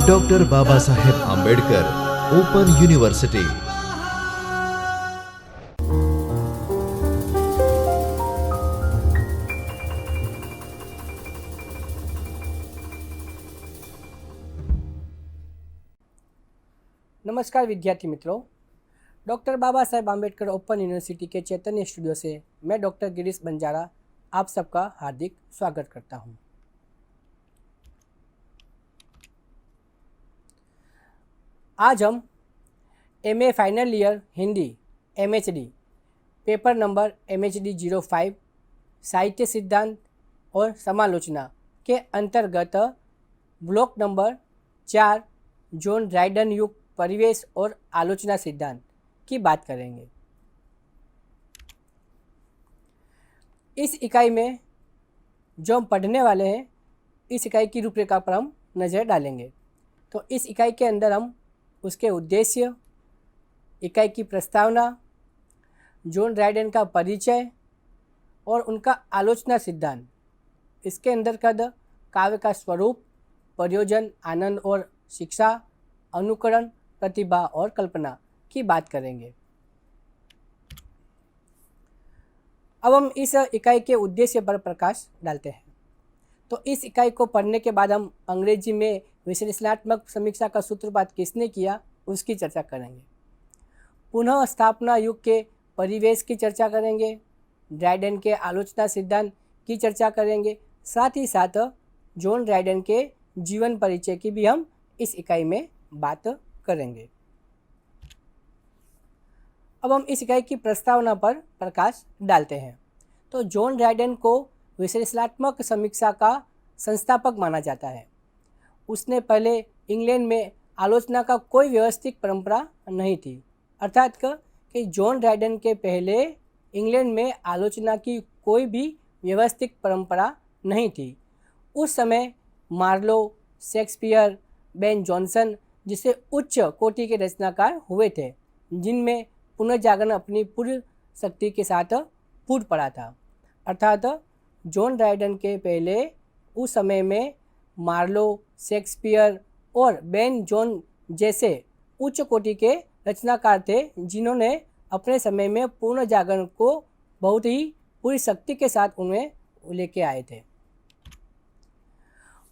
Doctor Baba Saheb Ambedkar open university. नमस्कार विद्यार्थी मित्रों, doctor Baba Saheb Ambedkar open university के चैतन्य स्टूडियो से मैं डॉक्टर गिरीश बंजारा आप सबका हार्दिक स्वागत करता हूं। आज हम MA final year Hindi MHD paper number MHD 05 साहित्य सिद्धांत और समालोचना के अंतर्गत ब्लॉक नंबर 4 जॉन ड्राइडन युग परिवेश और आलोचना सिद्धांत की बात करेंगे। इस इकाई में जो हम पढ़ने वाले हैं, इस इकाई की रूपरेखा पर हम नज़र डालेंगे। तो इस इकाई के अंदर हम उसके उद्देश्य, इकाई की प्रस्तावना, जॉन ड्राइडन का परिचय और उनका आलोचना सिद्धांत, इसके अंतर्गत काव्य का स्वरूप, प्रयोजन, आनंद और शिक्षा, अनुकरण, प्रतिभा और कल्पना की बात करेंगे। अब हम इस इकाई के उद्देश्य पर प्रकाश डालते हैं। तो इस इकाई को पढ़ने के बाद हम अंग्रेजी में विश्लेषणात्मक समीक्षा का सूत्रपात किसने किया उसकी चर्चा करेंगे। पुनः स्थापना युग के परिवेश की चर्चा करेंगे, ड्राइडन के आलोचना सिद्धांत की चर्चा करेंगे, साथ ही साथ जॉन ड्राइडन के जीवन परिचय की भी हम इस इकाई में बात करेंगे। अब हम इस इकाई की प्रस्तावना पर प्रकाश डालते हैं। तो जॉन ड्राइडन को विश्लेषणात्मक समीक्षा का संस्थापक माना जाता है। उसने पहले इंग्लैंड में आलोचना का कोई व्यवस्थित परंपरा नहीं थी, अर्थात कि जॉन ड्राइडन के पहले इंग्लैंड में आलोचना की कोई भी व्यवस्थित परंपरा नहीं थी। उस समय मार्लो, शेक्सपियर, बेन जॉनसन जिसे उच्च कोटि के रचनाकार हुए थे, जिनमें पुनर्जागरण अपनी पूरी शक्ति के साथ फूट पड़ा था। अर्थात जॉन ड्राइडन के पहले उस समय में मार्लो, शेक्सपियर और बेन जॉन जैसे उच्च कोटि के रचनाकार थे, जिन्होंने अपने समय में पुनर्जागरण को बहुत ही पूरी शक्ति के साथ उन्हें लेके आए थे।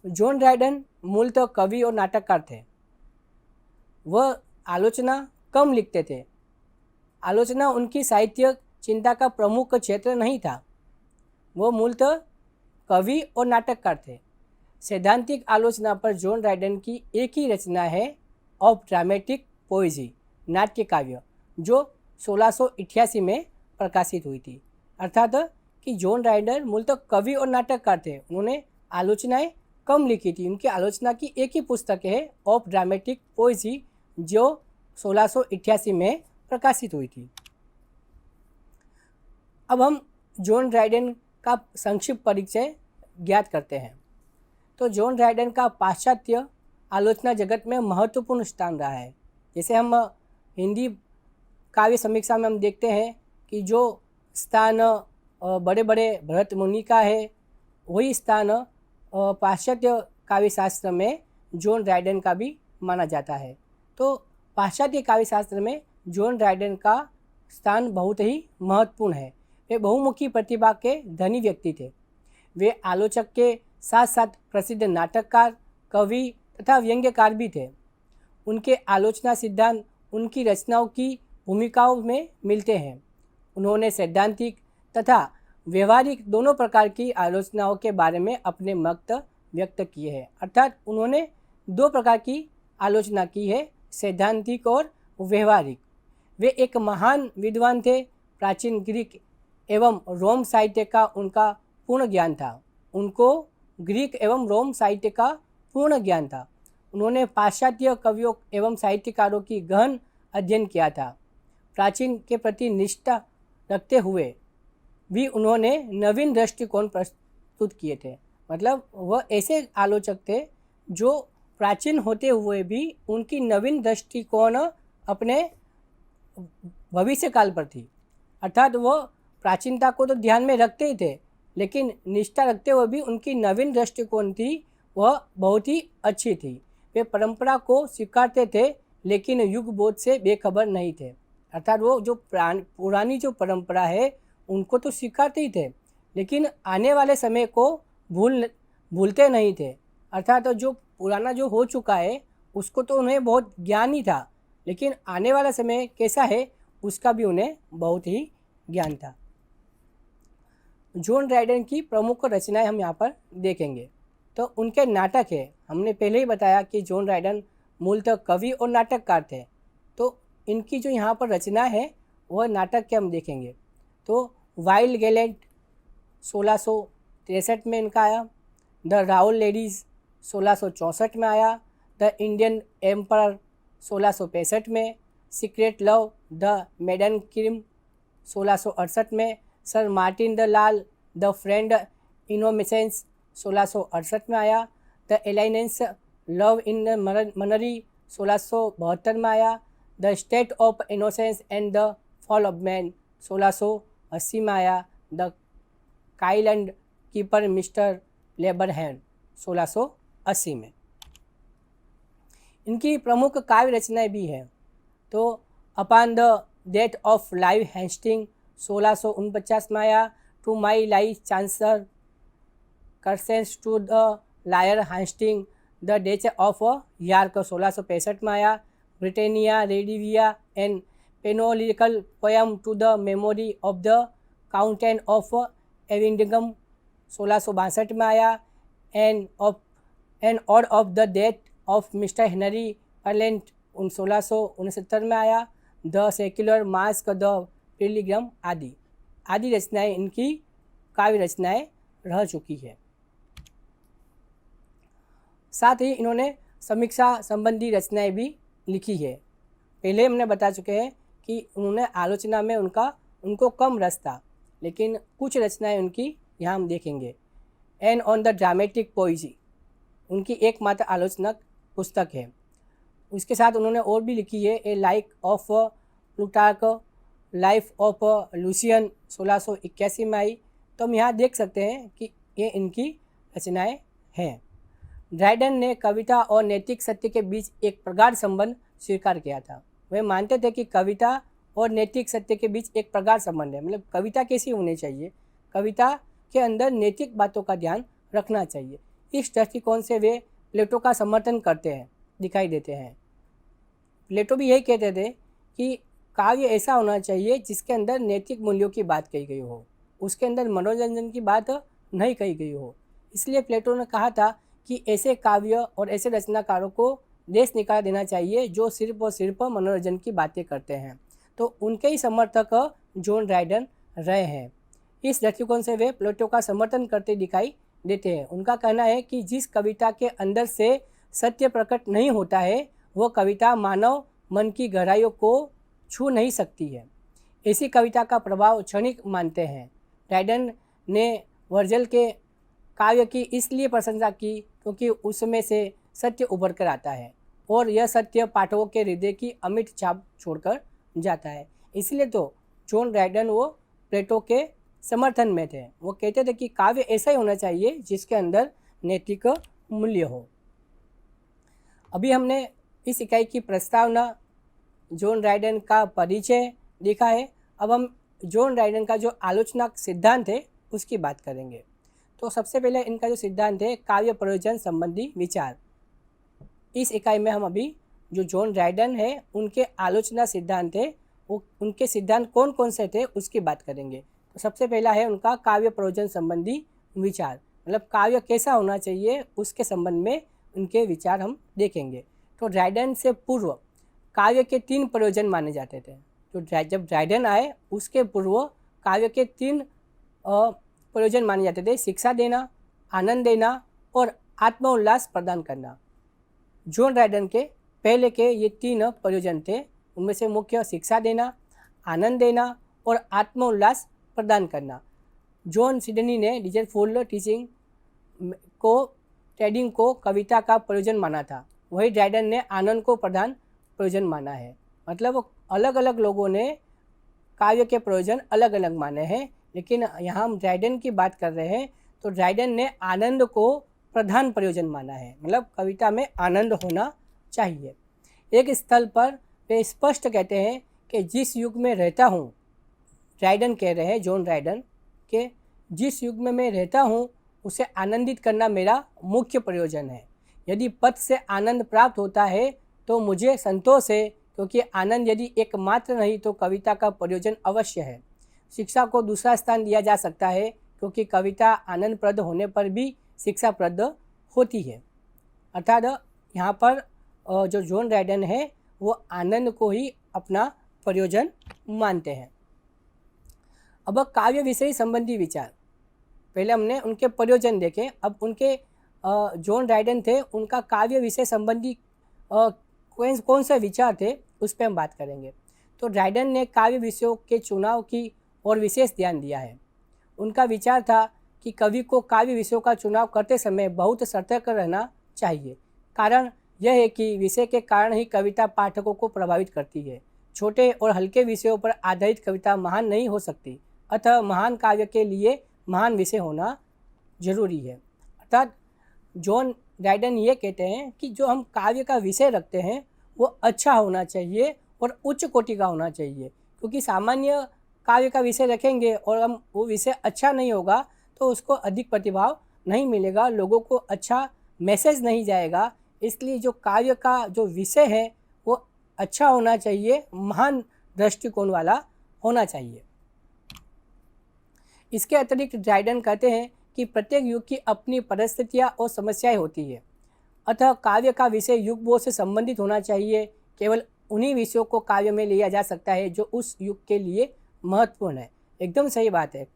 जॉन ड्राइडन मूलतः कवि और नाटककार थे। वह आलोचना कम लिखते थे। आलोचना उनकी साहित्य चिंता का प्रमुख क्षेत्र नहीं था। वह मूलतः कवि और नाटककार थे। सैद्धांतिक आलोचना पर जॉन ड्राइडन की एक ही रचना है, ऑफ ड्रामेटिक पोएजी, नाट्य काव्य, जो 1688 में प्रकाशित हुई थी। अर्थात कि जॉन ड्राइडन मूलतः कवि और नाटककार थे। उन्होंने आलोचनाएं कम लिखी थी। उनकी आलोचना की एक ही पुस्तक है, ऑफ ड्रामेटिक पोएजी, जो 1688 में प्रकाशित हुई थी। अब हम जॉन ड्राइडन का संक्षिप्त परिचय ज्ञात करते हैं। तो जॉन ड्राइडन का पाश्चात्य आलोचना जगत में महत्वपूर्ण स्थान रहा है। जैसे हम हिंदी काव्य समीक्षा में हम देखते हैं कि जो स्थान बड़े बड़े भरत मुनि का है, वही स्थान पाश्चात्य काव्य शास्त्र में जॉन ड्राइडन का भी माना जाता है। तो पाश्चात्य काव्य शास्त्र में जॉन ड्राइडन का स्थान बहुत ही महत्वपूर्ण है। वे बहुमुखी प्रतिभा के धनी व्यक्ति थे। वे आलोचक के साथ साथ प्रसिद्ध नाटककार, कवि तथा व्यंग्यकार भी थे। उनके आलोचना सिद्धांत उनकी रचनाओं की भूमिकाओं में मिलते हैं। उन्होंने सैद्धांतिक तथा व्यवहारिक दोनों प्रकार की आलोचनाओं के बारे में अपने मत व्यक्त किए हैं। अर्थात उन्होंने दो प्रकार की आलोचना की है, सैद्धांतिक और व्यवहारिक। वे एक महान विद्वान थे। प्राचीन ग्रीक एवं रोम साहित्य का उनका पूर्ण ज्ञान था। उनको ग्रीक एवं रोम साहित्य का पूर्ण ज्ञान था। उन्होंने पाश्चात्य कवियों एवं साहित्यकारों की गहन अध्ययन किया था। प्राचीन के प्रति निष्ठा रखते हुए भी उन्होंने नवीन दृष्टिकोण प्रस्तुत किए थे। मतलब वह ऐसे आलोचक थे जो प्राचीन होते हुए भी उनकी नवीन दृष्टिकोण अपने भविष्य काल पर थी। अर्थात वह प्राचीनता को तो ध्यान में रखते ही थे, लेकिन निष्ठा रखते हुए भी उनकी नवीन दृष्टिकोण थी वह बहुत ही अच्छी थी। वे परंपरा को स्वीकारते थे लेकिन युग बोध से बेखबर नहीं थे। अर्थात वो जो पुरानी जो परंपरा है उनको तो स्वीकारते ही थे, लेकिन आने वाले समय को भूलते नहीं थे। अर्थात तो जो पुराना जो हो चुका है उसको तो उन्हें बहुत ज्ञान ही था, लेकिन आने वाला समय कैसा है उसका भी उन्हें बहुत ही ज्ञान था। जॉन ड्राइडन की प्रमुख रचनाएं हम यहाँ पर देखेंगे तो उनके नाटक है। हमने पहले ही बताया कि जॉन ड्राइडन मूलतः कवि और नाटककार थे, तो इनकी जो यहाँ पर रचना है वह नाटक के हम देखेंगे। तो वाइल्ड गैलेंट 1663 में इनका आया, द राउल लेडीज़ 1664 में आया, द इंडियन एम्पर 1665 में, secret love the maiden queen 1668 में, सर मार्टिन द लाल द फ्रेंड इनोमिसेंस 1668 में आया, द एलाइनेंस लव इन मनरी 1672 में आया, the state of innocence and the fall of man 1680 में आया, द काइलैंड कीपर मिस्टर लेबर हैंड 1680 में। इनकी प्रमुख काव्य रचनाएं भी हैं। तो अपॉन द डेथ ऑफ लाइव हेस्टिंग 1649 में आया, टू माई लाई चांसलर कर्सेंस टू द लायर Hasting the death of York 1665 में आया, ब्रिटेनिया रेडिविया एंड पेनोलिकल poem to the memory of the countess of एविंडिगम 1662 में आया, and ode of the death of Mister Henry पर्लेंट 1669 में आया, the secular masque the pilgrim आदि रचनाएं इनकी काव्य रचनाएं रह चुकी है। साथ ही इन्होंने समीक्षा संबंधी रचनाएं भी लिखी है। पहले हमने बता चुके हैं कि उन्होंने आलोचना में उनको कम रस था, लेकिन कुछ रचनाएं उनकी यहाँ हम देखेंगे। And on the dramatic poesy उनकी एकमात्र आलोचनात्मक पुस्तक है। उसके साथ उन्होंने और भी लिखी है, a like of Plutarch, life of Lucian 1681 में आई। तो हम यहाँ देख सकते हैं कि ये इनकी रचनाएं हैं। ड्राइडन ने कविता और नैतिक सत्य के बीच एक प्रगाढ़ संबंध स्वीकार किया था। वे मानते थे कि कविता और नैतिक सत्य के बीच एक प्रगाढ़ संबंध है। मतलब कविता कैसी होनी चाहिए, कविता के अंदर नैतिक बातों का ध्यान रखना चाहिए। इस दृष्टिकोण से वे प्लेटो का समर्थन करते हैं, दिखाई देते हैं। प्लेटो भी यही कहते थे कि काव्य ऐसा होना चाहिए जिसके अंदर नैतिक मूल्यों की बात कही गई हो, उसके अंदर मनोरंजन की बात नहीं कही गई हो। इसलिए प्लेटो ने कहा था कि ऐसे काव्य और ऐसे रचनाकारों को देश निकाल देना चाहिए जो सिर्फ और सिर्फ मनोरंजन की बातें करते हैं। तो उनके ही समर्थक जॉन ड्राइडन रहे हैं। इस दृष्टिकोण से वे प्लेटो का समर्थन करते दिखाई देते हैं। उनका कहना है कि जिस कविता के अंदर से सत्य प्रकट नहीं होता है वो कविता मानव मन की गहराइयों को छू नहीं सकती है। ऐसी कविता का प्रभाव क्षणिक मानते हैं। ड्राइडन ने वर्जल के काव्य की इसलिए प्रशंसा की क्योंकि उसमें से सत्य उभर कर आता है और यह सत्य पाठकों के हृदय की अमिट छाप छोड़कर जाता है। इसलिए तो जॉन ड्राइडन वो प्लेटो के समर्थन में थे। वो कहते थे कि काव्य ऐसा ही होना चाहिए जिसके अंदर नैतिक मूल्य हो। अभी हमने इस इकाई की प्रस्तावना, जॉन ड्राइडन का परिचय देखा है। अब हम जॉन ड्राइडन का जो आलोचना सिद्धांत है उसकी बात करेंगे। तो सबसे पहले इनका जो सिद्धांत है काव्य प्रयोजन संबंधी विचार। इस इकाई में हम अभी जो जॉन ड्राइडन है उनके आलोचना सिद्धांत है, वो उनके सिद्धांत कौन कौन से थे उसकी बात करेंगे। तो सबसे पहला है उनका काव्य प्रयोजन संबंधी विचार, मतलब काव्य कैसा होना चाहिए उसके संबंध में उनके विचार हम देखेंगे। तो ड्राइडन से पूर्व काव्य के 3 प्रयोजन माने जाते थे। तो जब ड्राइडन आए उसके पूर्व काव्य के 3 प्रयोजन माने जाते थे, शिक्षा देना, आनंद देना और आत्मोल्लास प्रदान करना। जॉन ड्राइडन के पहले के ये 3 प्रयोजन थे। उनमें से मुख्य शिक्षा देना, आनंद देना और आत्मोल्लास प्रदान करना। जॉन सिडनी ने डिजायरफुल टीचिंग को ट्रेडिंग को कविता का प्रयोजन माना था, वही ड्राइडन ने आनंद को प्रधान प्रयोजन माना है। मतलब अलग अलग लोगों ने काव्य के प्रयोजन अलग अलग माने हैं, लेकिन यहाँ हम ड्राइडन की बात कर रहे हैं। तो ड्राइडन ने आनंद को प्रधान प्रयोजन माना है, मतलब कविता में आनंद होना चाहिए। एक स्थल पर वे स्पष्ट कहते हैं कि जिस युग में रहता हूँ, ड्राइडन कह रहे हैं, जॉन ड्राइडन, कि जिस युग में मैं रहता हूँ उसे आनंदित करना मेरा मुख्य प्रयोजन है। यदि पद से आनंद प्राप्त होता है तो मुझे संतोष है, क्योंकि आनंद यदि एकमात्र नहीं तो कविता का प्रयोजन अवश्य है। शिक्षा को दूसरा स्थान दिया जा सकता है, क्योंकि कविता आनंदप्रद होने पर भी शिक्षाप्रद होती है। अर्थात यहाँ पर जो जॉन ड्राइडन है वो आनंद को ही अपना प्रयोजन मानते हैं। अब काव्य विषय संबंधी विचार, पहले हमने उनके प्रयोजन देखे, अब उनके जॉन ड्राइडन थे, उनका काव्य विषय संबंधी कौन से विचार थे उस पर हम बात करेंगे। तो ड्राइडन ने काव्य विषयों के चुनाव की और विशेष ध्यान दिया है। उनका विचार था कि कवि को काव्य विषयों का चुनाव करते समय बहुत सतर्क रहना चाहिए। कारण यह है कि विषय के कारण ही कविता पाठकों को प्रभावित करती है। छोटे और हल्के विषयों पर आधारित कविता महान नहीं हो सकती, अतः महान काव्य के लिए महान विषय होना जरूरी है। अर्थात जॉन ड्राइडन ये कहते हैं कि जो हम काव्य का विषय रखते हैं वो अच्छा होना चाहिए और उच्च कोटि का होना चाहिए, क्योंकि सामान्य काव्य का विषय रखेंगे और हम वो विषय अच्छा नहीं होगा तो उसको अधिक प्रतिभाव नहीं मिलेगा, लोगों को अच्छा मैसेज नहीं जाएगा। इसलिए जो काव्य का जो विषय है वो अच्छा होना चाहिए, महान दृष्टिकोण वाला होना चाहिए। इसके अतिरिक्त ड्राइडन कहते हैं कि प्रत्येक युग की अपनी परिस्थितियाँ और समस्याएं होती है, अतः काव्य का विषय युग बोध से संबंधित होना चाहिए। केवल उन्हीं विषयों को काव्य में लिया जा सकता है जो उस युग के लिए महत्वपूर्ण है। एकदम सही बात है।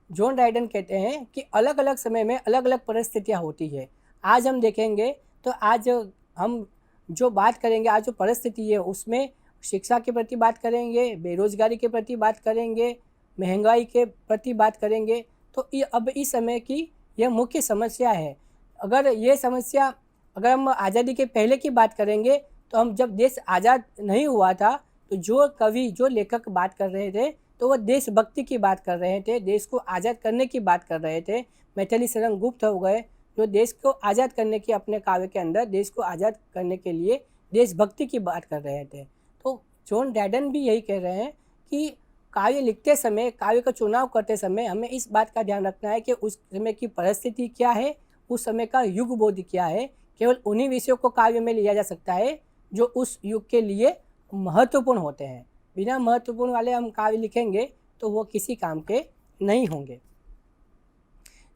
जॉन ड्राइडन कहते हैं कि अलग अलग समय में अलग अलग परिस्थितियाँ होती है। आज हम देखेंगे तो आज हम जो बात करेंगे, आज जो परिस्थिति है उसमें शिक्षा के प्रति बात करेंगे, बेरोजगारी के प्रति बात करेंगे, महंगाई के प्रति बात करेंगे। तो ये अब इस समय की यह मुख्य समस्या है। अगर ये समस्या, अगर हम आज़ादी के पहले की बात करेंगे तो हम जब देश आज़ाद नहीं हुआ था तो जो कवि, जो लेखक बात कर रहे थे तो वह देशभक्ति की बात कर रहे थे, देश को आज़ाद करने की बात कर रहे थे। मैथिली शरण गुप्त हो गए जो देश को आज़ाद करने की, अपने काव्य के अंदर देश को आज़ाद करने के लिए देशभक्ति की बात कर रहे थे। तो जॉन ड्राइडन भी यही कह रहे हैं कि काव्य लिखते समय, काव्य का चुनाव करते समय हमें इस बात का ध्यान रखना है कि उस समय की परिस्थिति क्या है, उस समय का युग बोध क्या है। केवल उन्हीं विषयों को काव्य में लिया जा सकता है जो उस युग के लिए महत्वपूर्ण होते हैं। बिना महत्वपूर्ण वाले हम काव्य लिखेंगे तो वो किसी काम के नहीं होंगे।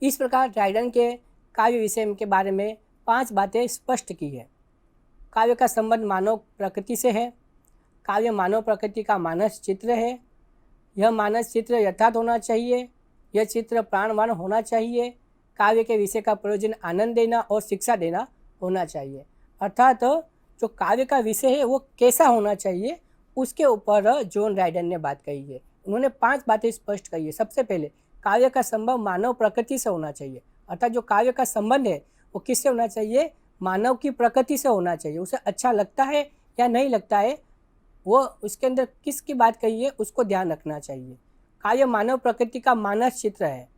इस प्रकार ड्राइडन के काव्य विषय के बारे में 5 बातें स्पष्ट की है। काव्य का संबंध मानव प्रकृति से है। काव्य मानव प्रकृति का मानस चित्र है। यह मानस चित्र यथार्थ होना चाहिए। यह चित्र प्राणवान होना चाहिए। काव्य के विषय का प्रयोजन आनंद देना और शिक्षा देना होना चाहिए। अर्थात जो काव्य का विषय है वो कैसा होना चाहिए उसके ऊपर जॉन ड्राइडन ने बात कही है। उन्होंने 5 बातें स्पष्ट कही है। सबसे पहले काव्य का संबंध मानव प्रकृति से होना चाहिए। अर्थात जो काव्य का संबंध है वो किससे होना चाहिए? मानव की प्रकृति से होना चाहिए। उसे अच्छा लगता है या नहीं लगता है, वो उसके अंदर किसकी बात कही है उसको ध्यान रखना चाहिए। काव्य मानव प्रकृति का मानस चित्र है।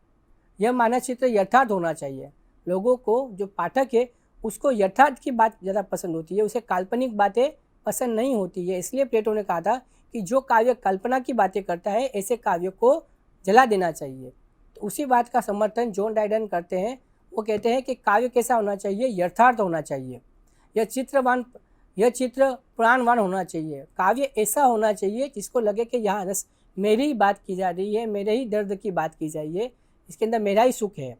यह मानस चित्र यथार्थ होना चाहिए। लोगों को, जो पाठक है उसको यथार्थ की बात ज़्यादा पसंद होती है, उसे काल्पनिक बातें पसंद नहीं होती है। इसलिए प्लेटो ने कहा था कि जो काव्य कल्पना की बातें करता है ऐसे काव्य को जला देना चाहिए। तो उसी बात का समर्थन जॉन ड्राइडन करते हैं। वो कहते हैं कि काव्य कैसा होना चाहिए? यथार्थ होना चाहिए। यह चित्र प्राणवान होना चाहिए। काव्य ऐसा होना चाहिए जिसको लगे कि यहाँ बस मेरी ही बात की जा रही है, मेरे ही दर्द की बात की जा रही है, इसके अंदर मेरा ही सुख है।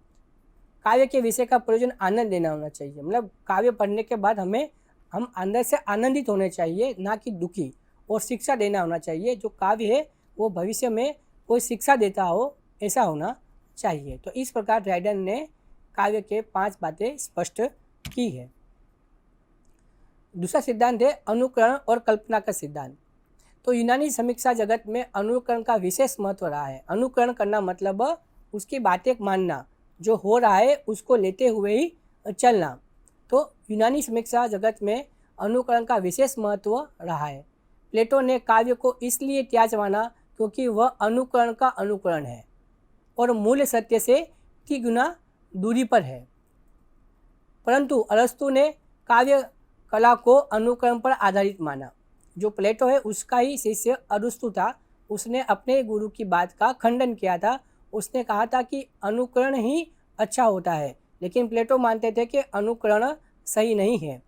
काव्य के विषय का प्रयोजन आनंद देना होना चाहिए। मतलब काव्य पढ़ने के बाद हम अंदर से आनंदित होने चाहिए, ना कि दुखी। और शिक्षा देना होना चाहिए। जो काव्य है वो भविष्य में कोई शिक्षा देता हो, ऐसा होना चाहिए। तो इस प्रकार ड्राइडन ने काव्य के 5 बातें स्पष्ट की है। दूसरा सिद्धांत है अनुकरण और कल्पना का सिद्धांत। तो यूनानी समीक्षा जगत में अनुकरण का विशेष महत्व रहा है। अनुकरण करना मतलब उसकी बातें मानना, जो हो रहा है उसको लेते हुए ही चलना। तो यूनानी समीक्षा जगत में अनुकरण का विशेष महत्व रहा है। प्लेटो ने काव्य को इसलिए त्याज माना क्योंकि वह अनुकरण का अनुकरण है और मूल सत्य से 3 गुना दूरी पर है। परंतु अरस्तु ने काव्य कला को अनुकरण पर आधारित माना। जो प्लेटो है उसका ही शिष्य अरस्तु था, उसने अपने गुरु की बात का खंडन किया था। उसने कहा था कि अनुकरण ही अच्छा होता है, लेकिन प्लेटो मानते थे कि अनुकरण सही नहीं है।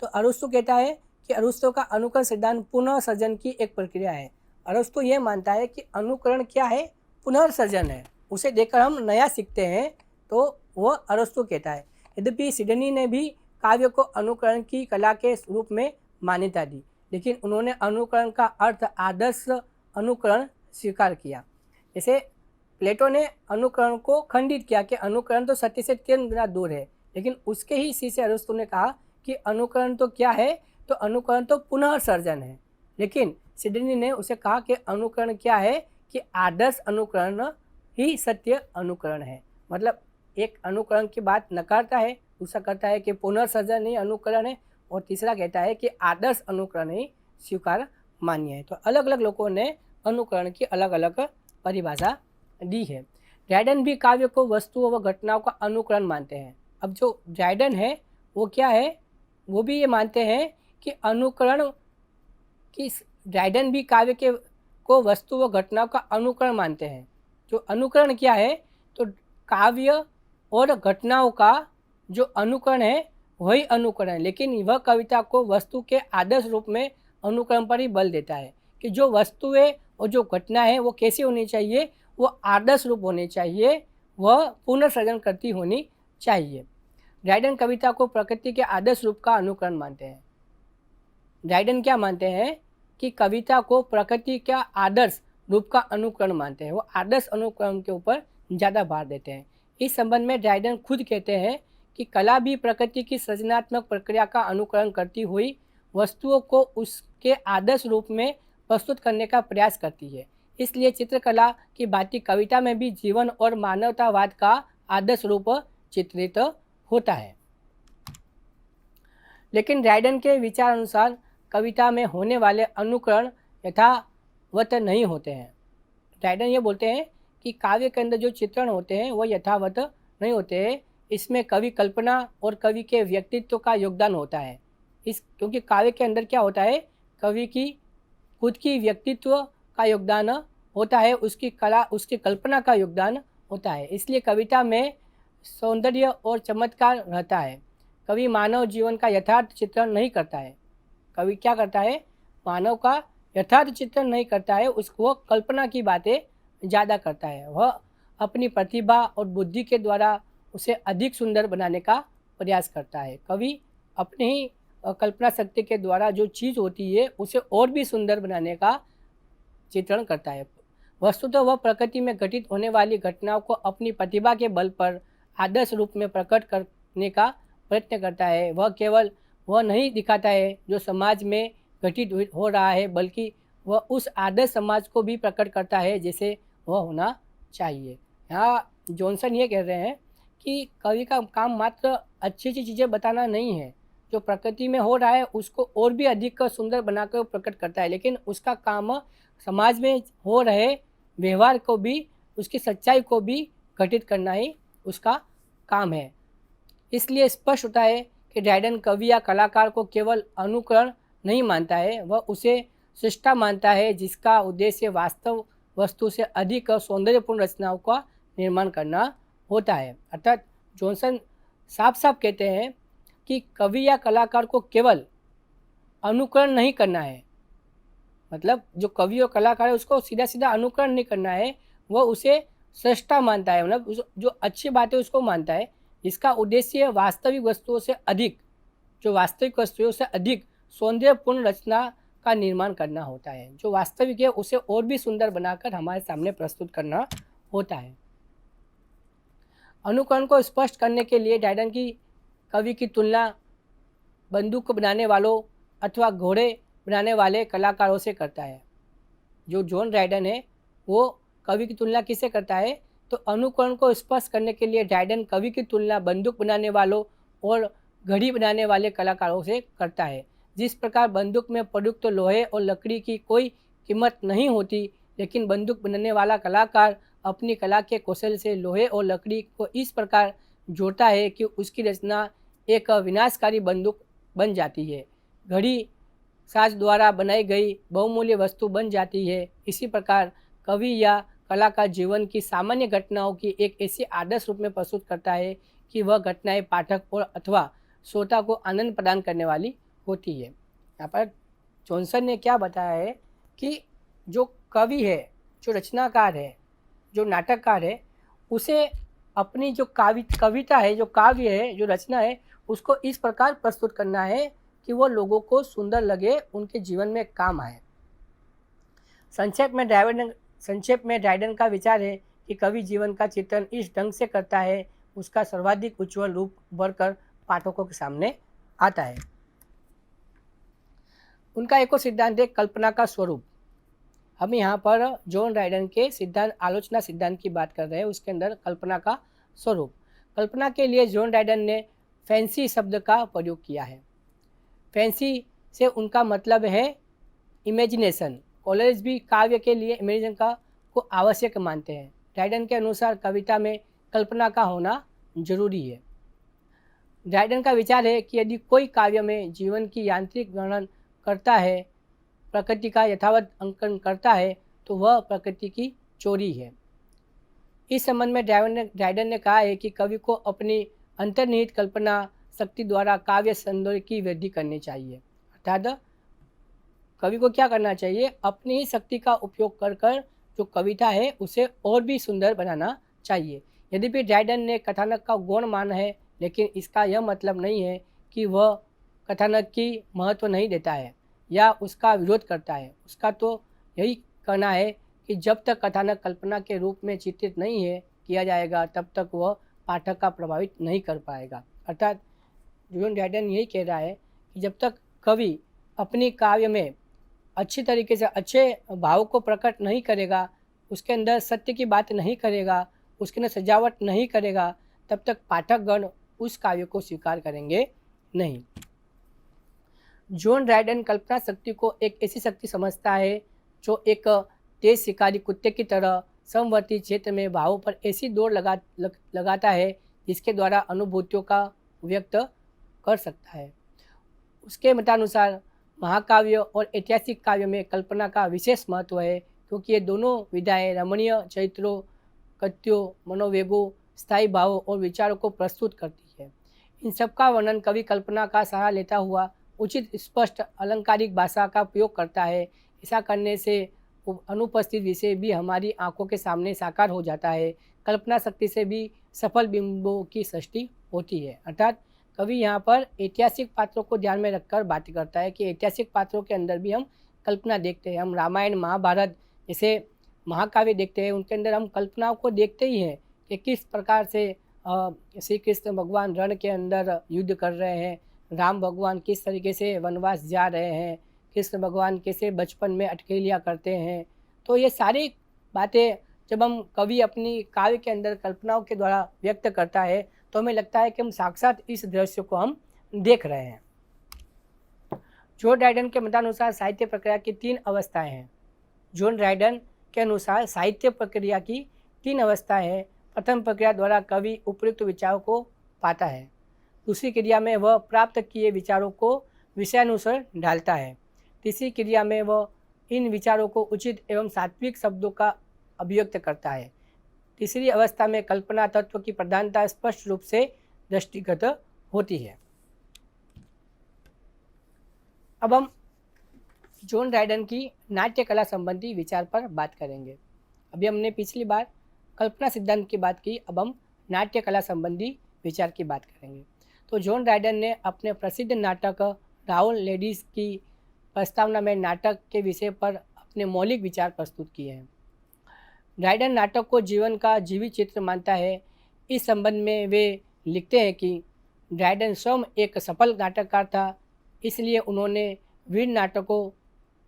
तो अरस्तु कहता है कि अरस्तु का अनुकरण सिद्धांत पुनर्सर्जन की एक प्रक्रिया है। अरस्तु ये मानता है कि अनुकरण क्या है, पुनर्सर्जन है, उसे देखकर हम नया सीखते हैं, तो वो अरस्तु कहता है। यद्यपि सिडनी ने भी काव्य को अनुकरण की कला के रूप में मान्यता दी, लेकिन उन्होंने अनुकरण का अर्थ आदर्श अनुकरण स्वीकार किया। जैसे प्लेटो ने अनुकरण को खंडित किया कि अनुकरण तो सत्य से 3 गुना दूर है, लेकिन उसके ही शिष्य अरस्तु ने कहा कि अनुकरण तो क्या है, तो अनुकरण तो पुनर्सर्जन है। लेकिन सिडनी ने उसे कहा कि अनुकरण क्या है, कि आदर्श अनुकरण ही सत्य अनुकरण है। मतलब एक अनुकरण की बात नकारता है, दूसरा कहता है कि पुनर्सर्जन ही अनुकरण है, और तीसरा कहता है कि आदर्श अनुकरण ही स्वीकार मान्य है। तो अलग अलग लोगों ने अनुकरण की अलग अलग परिभाषा दी है। ड्राइडन भी काव्य को वस्तुओं व घटनाओं का अनुकरण मानते हैं। अब जो ड्राइडन है वो क्या है, वो भी ये मानते हैं कि अनुकरण की, ड्राइडन भी काव्य के को वस्तु व घटनाओं का अनुकरण मानते हैं। जो अनुकरण क्या है, तो काव्य और घटनाओं का जो अनुकरण है वही अनुकरण है, लेकिन वह कविता को वस्तु के आदर्श रूप में अनुकरण पर ही बल देता है कि जो वस्तुएं और जो घटना है वो कैसी होनी चाहिए, वो आदर्श रूप होने चाहिए, वह पुनर्सृजन करती होनी चाहिए। ड्राइडन कविता को प्रकृति के आदर्श रूप का अनुकरण मानते हैं। ड्राइडन क्या मानते हैं कि कविता को प्रकृति का आदर्श रूप का अनुकरण मानते हैं, वो आदर्श अनुकरण के ऊपर ज़्यादा भार देते हैं। इस संबंध में ड्राइडन खुद कहते हैं कि कला भी प्रकृति की सृजनात्मक प्रक्रिया का अनुकरण करती हुई वस्तुओं को उसके आदर्श रूप में प्रस्तुत करने का प्रयास करती है। इसलिए चित्रकला की भांति कविता में भी जीवन और मानवतावाद का आदर्श रूप चित्रित होता है। लेकिन ड्राइडन के विचार अनुसार कविता में होने वाले अनुकरण यथावत नहीं होते हैं। ड्राइडन ये बोलते हैं कि काव्य के अंदर जो चित्रण होते हैं वो यथावत नहीं होते हैं, इसमें कवि कल्पना और कवि के व्यक्तित्व का योगदान होता है। क्योंकि काव्य के अंदर क्या होता है, कवि की खुद की व्यक्तित्व का योगदान होता है, उसकी कला, उसकी कल्पना का योगदान होता है। इसलिए कविता में सौंदर्य और चमत्कार रहता है। कवि मानव जीवन का यथार्थ चित्रण नहीं करता है। कवि क्या करता है, मानव का यथार्थ चित्रण नहीं करता है, उसको कल्पना की बातें ज़्यादा करता है। वह अपनी प्रतिभा और बुद्धि के द्वारा उसे अधिक सुंदर बनाने का प्रयास करता है। कवि अपनी ही कल्पना शक्ति के द्वारा जो चीज़ होती है उसे और भी सुंदर बनाने का चित्रण करता है। वस्तुतः वह प्रकृति में घटित होने वाली घटनाओं को अपनी प्रतिभा के बल पर आदर्श रूप में प्रकट करने का प्रयत्न करता है। वह केवल वह नहीं दिखाता है जो समाज में घटित हो रहा है, बल्कि वह उस आदर्श समाज को भी प्रकट करता है जैसे वह होना चाहिए। यहाँ जॉनसन ये कह रहे हैं कि कवि का काम मात्र अच्छी अच्छी चीज़ें बताना नहीं है, जो प्रकृति में हो रहा है उसको और भी अधिक सुंदर बनाकर प्रकट करता है, लेकिन उसका काम समाज में हो रहे व्यवहार को भी, उसकी सच्चाई को भी घटित करना ही उसका काम है। इसलिए स्पष्ट होता है कि ड्राइडन कवि या कलाकार को केवल अनुकरण नहीं मानता है, वह उसे सृष्टा मानता है जिसका उद्देश्य वास्तव वस्तु से अधिक सौंदर्यपूर्ण रचनाओं का निर्माण करना होता है। अर्थात जॉनसन साफ साफ कहते हैं कि कवि या कलाकार को केवल अनुकरण नहीं करना है, मतलब जो कवि और कलाकार है उसको सीधा सीधा अनुकरण नहीं करना है, वह उसे सृष्टा मानता है, मतलब जो अच्छी बात है उसको मानता है, जिसका उद्देश्य वास्तविक वस्तुओं से अधिक, जो वास्तविक वस्तुओं से अधिक सौंदर्यपूर्ण रचना का निर्माण करना होता है। जो वास्तविक है उसे और भी सुंदर बनाकर हमारे सामने प्रस्तुत करना होता है। अनुकरण को स्पष्ट करने के लिए ड्राइडन की कवि की तुलना बंदूक बनाने वालों अथवा घोड़े बनाने वाले कलाकारों से करता है। जो जॉन ड्राइडन है वो कवि की तुलना किससे करता है, तो अनुकरण को स्पष्ट करने के लिए ड्राइडन कवि की तुलना बंदूक बनाने वालों और घड़ी बनाने वाले कलाकारों से करता है। जिस प्रकार बंदूक में प्रयुक्त लोहे और लकड़ी की कोई कीमत नहीं होती, लेकिन बंदूक बनाने वाला कलाकार अपनी कला के कौशल से लोहे और लकड़ी को इस प्रकार जोड़ता है कि उसकी रचना एक विनाशकारी बंदूक बन जाती है, घड़ी साज द्वारा बनाई गई बहुमूल्य वस्तु बन जाती है। इसी प्रकार कवि या कलाकार जीवन की सामान्य घटनाओं की एक ऐसी आदर्श रूप में प्रस्तुत करता है कि वह घटनाएं पाठक और अथवा श्रोता को आनंद प्रदान करने वाली होती है। यहाँ पर जॉनसन ने क्या बताया है कि जो कवि है, जो रचनाकार है, जो नाटककार है, उसे अपनी जो कविता है, जो काव्य है, जो रचना है, उसको इस प्रकार प्रस्तुत करना है कि वो लोगों को सुंदर लगे, उनके जीवन में काम आए। संक्षेप में ड्राइडन का विचार है कि कवि जीवन का चित्रण इस ढंग से करता है, उसका सर्वाधिक उज्ज्वल रूप बढ़कर पाठकों के सामने आता है। उनका एक और सिद्धांत है कल्पना का स्वरूप। हम यहाँ पर जॉन ड्राइडन के सिद्धांत, आलोचना सिद्धांत की बात कर रहे हैं, उसके अंदर कल्पना का स्वरूप। कल्पना के लिए जॉन ड्राइडन ने फैंसी शब्द का प्रयोग किया है। फैंसी से उनका मतलब है इमेजिनेशन। कॉलेज भी काव्य के लिए इमेजिनेशन को आवश्यक मानते हैं। ड्राइडन के अनुसार कविता में कल्पना का होना जरूरी है। ड्राइडन का विचार है कि यदि कोई काव्य में जीवन की यांत्रिक वर्णन करता है, प्रकृति का यथावत अंकन करता है, तो वह प्रकृति की चोरी है। इस संबंध में ड्राइडन ने कहा है कि कवि को अपनी अंतर्निहित कल्पना शक्ति द्वारा काव्य सौंदर्य की वृद्धि करनी चाहिए। अर्थात कवि को क्या करना चाहिए, अपनी ही शक्ति का उपयोग कर जो कविता है उसे और भी सुंदर बनाना चाहिए। यद्यपि ड्राइडन ने कथानक का गौण माना है, लेकिन इसका यह मतलब नहीं है कि वह कथानक की महत्व नहीं देता है या उसका विरोध करता है। उसका तो यही कहना है कि जब तक कथानक कल्पना के रूप में चित्रित नहीं है किया जाएगा, तब तक वह पाठक का प्रभावित नहीं कर पाएगा। अर्थात जॉन ड्राइडन यही कह रहा है कि जब तक कवि अपनी काव्य में अच्छी तरीके से अच्छे भाव को प्रकट नहीं करेगा, उसके अंदर सत्य की बात नहीं करेगा, उसके अंदर सजावट नहीं करेगा, तब तक पाठकगण उस काव्य को स्वीकार करेंगे नहीं। जॉन ड्राइडन कल्पना शक्ति को एक ऐसी शक्ति समझता है जो एक तेज शिकारी कुत्ते की तरह समवर्ती क्षेत्र में भावों पर ऐसी दौड़ लगाता है जिसके द्वारा अनुभूतियों का व्यक्त कर सकता है। उसके मतानुसार महाकाव्य और ऐतिहासिक काव्य में कल्पना का विशेष महत्व है, क्योंकि ये दोनों विधाएं रमणीय चरित्रों, कथ्यों, मनोवेगों, स्थायी भावों और विचारों को प्रस्तुत करती है। इन सब का वर्णन कवि कल्पना का सहारा लेता हुआ उचित स्पष्ट अलंकारिक भाषा का उपयोग करता है। ऐसा करने से अनुपस्थित विषय भी हमारी आंखों के सामने साकार हो जाता है। कल्पना शक्ति से भी सफल बिंबों की सृष्टि होती है। अर्थात कवि यहाँ पर ऐतिहासिक पात्रों को ध्यान में रखकर बात करता है कि ऐतिहासिक पात्रों के अंदर भी हम कल्पना देखते हैं। हम रामायण, महाभारत जैसे महाकाव्य देखते हैं, उनके अंदर हम कल्पनाओं को देखते ही हैं कि किस प्रकार से श्री कृष्ण भगवान रण के अंदर युद्ध कर रहे हैं, राम भगवान किस तरीके से वनवास जा रहे हैं, कृष्ण भगवान कैसे बचपन में अटखेलियाँ करते हैं। तो ये सारी बातें जब हम कवि अपनी काव्य के अंदर कल्पनाओं के द्वारा व्यक्त करता है, तो हमें लगता है कि हम साक्षात इस दृश्य को हम देख रहे हैं। जॉन ड्राइडन के मतानुसार साहित्य प्रक्रिया की 3 अवस्थाएं हैं। जॉन ड्राइडन के अनुसार साहित्य प्रक्रिया की 3 अवस्थाएं हैं। प्रथम प्रक्रिया द्वारा कवि उपयुक्त विचारों को पाता है। दूसरी क्रिया में वह प्राप्त किए विचारों को विषयानुसार ढालता है। तीसरी क्रिया में वह इन विचारों को उचित एवं सात्विक शब्दों का अभिव्यक्त करता है। तीसरी अवस्था में कल्पना तत्व की प्रधानता स्पष्ट रूप से दृष्टिगत होती है। अब हम जॉन ड्राइडन की नाट्य कला संबंधी विचार पर बात करेंगे। अभी हमने पिछली बार कल्पना सिद्धांत की बात की, अब हम नाट्य कला संबंधी विचार की बात करेंगे। तो जॉन ड्राइडन ने अपने प्रसिद्ध नाटक राहुल लेडीज की प्रस्तावना में नाटक के विषय पर अपने मौलिक विचार प्रस्तुत किए हैं। ड्राइडन नाटक को जीवन का जीवित चित्र मानता है। इस संबंध में वे लिखते हैं कि ड्राइडन स्वयं एक सफल नाटककार था, इसलिए उन्होंने वीर नाटकों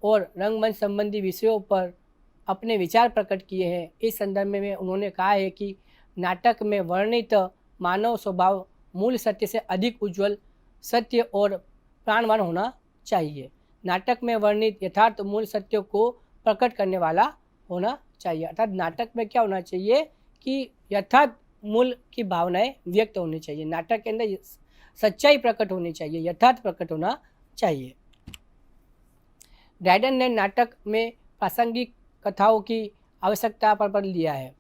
और रंगमंच संबंधी विषयों पर अपने विचार प्रकट किए हैं। इस संदर्भ में उन्होंने कहा है कि नाटक में वर्णित मानव स्वभाव मूल सत्य से अधिक उज्जवल, सत्य और प्राणवान होना चाहिए। नाटक में वर्णित यथार्थ मूल सत्य को प्रकट करने वाला होना चाहिए। अर्थात नाटक में क्या होना चाहिए कि यथार्थ मूल की भावनाएं व्यक्त होनी चाहिए। नाटक के अंदर सच्चाई प्रकट होनी चाहिए, यथार्थ प्रकट होना चाहिए। ड्राइडन ने नाटक में प्रासंगिक कथाओं की आवश्यकता पर बल दिया है।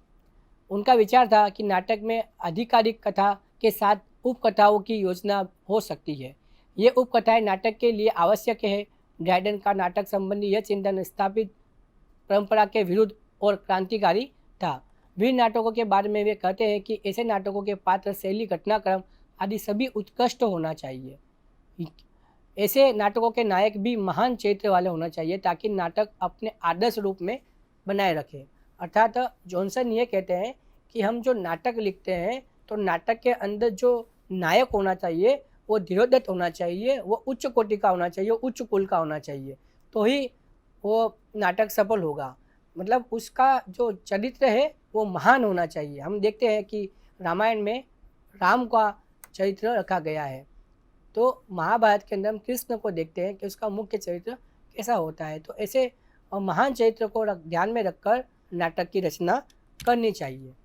उनका विचार था कि नाटक में आधिकारिक कथा के साथ उपकथाओं की योजना हो सकती है। ये उपकथाएं नाटक के लिए आवश्यक है। ड्राइडन का नाटक संबंधी यह चिंतन स्थापित परंपरा के विरुद्ध और क्रांतिकारी था। वीर नाटकों के बारे में वे कहते हैं कि ऐसे नाटकों के पात्र, शैली, घटनाक्रम आदि सभी उत्कृष्ट होना चाहिए। ऐसे नाटकों के नायक भी महान चरित्र वाले होना चाहिए ताकि नाटक अपने आदर्श रूप में बनाए रखे। अर्थात जॉनसन ये कहते हैं कि हम जो नाटक लिखते हैं तो नाटक के अंदर जो नायक होना चाहिए वो धीरोदत्त होना चाहिए, वो उच्च कोटि का होना चाहिए, उच्च कुल का होना चाहिए, तो ही वो नाटक सफल होगा। मतलब उसका जो चरित्र है वो महान होना चाहिए। हम देखते हैं कि रामायण में राम का चरित्र रखा गया है, तो महाभारत के अंदर हम कृष्ण को देखते हैं कि उसका मुख्य चरित्र कैसा होता है। तो ऐसे महान चरित्र को ध्यान में रखकर नाटक की रचना करनी चाहिए।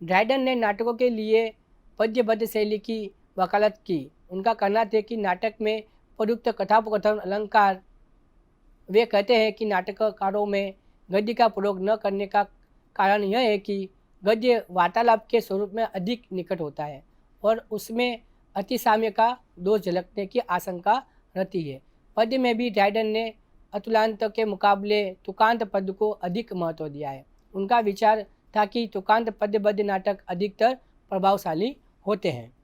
ड्राइडन ने नाटकों के लिए पद्यबद्ध शैली की वकालत की। उनका कहना था कि नाटक में प्रयुक्त कथोपकथन, अलंकार, वे कहते हैं कि नाटककारों में गद्य का प्रयोग न करने का कारण यह है कि गद्य वार्तालाप के स्वरूप में अधिक निकट होता है और उसमें अतिसाम्य का दोष झलकने की आशंका रहती है। पद्य में भी ड्राइडन ने अतुलांत के मुकाबले तुकांत पद्य को अधिक महत्व दिया है। उनका विचार था कि तुकांत पद्यबद्ध नाटक अधिकतर प्रभावशाली होते हैं।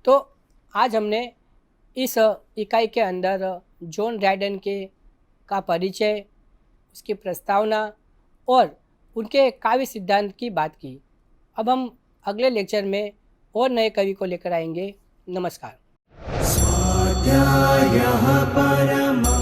तो आज हमने इस इकाई के अंदर जॉन ड्राइडन का परिचय, उसकी प्रस्तावना और उनके काव्य सिद्धांत की बात की। अब हम अगले लेक्चर में और नए कवि को लेकर आएंगे। नमस्कार। स्वाध्यायः परमः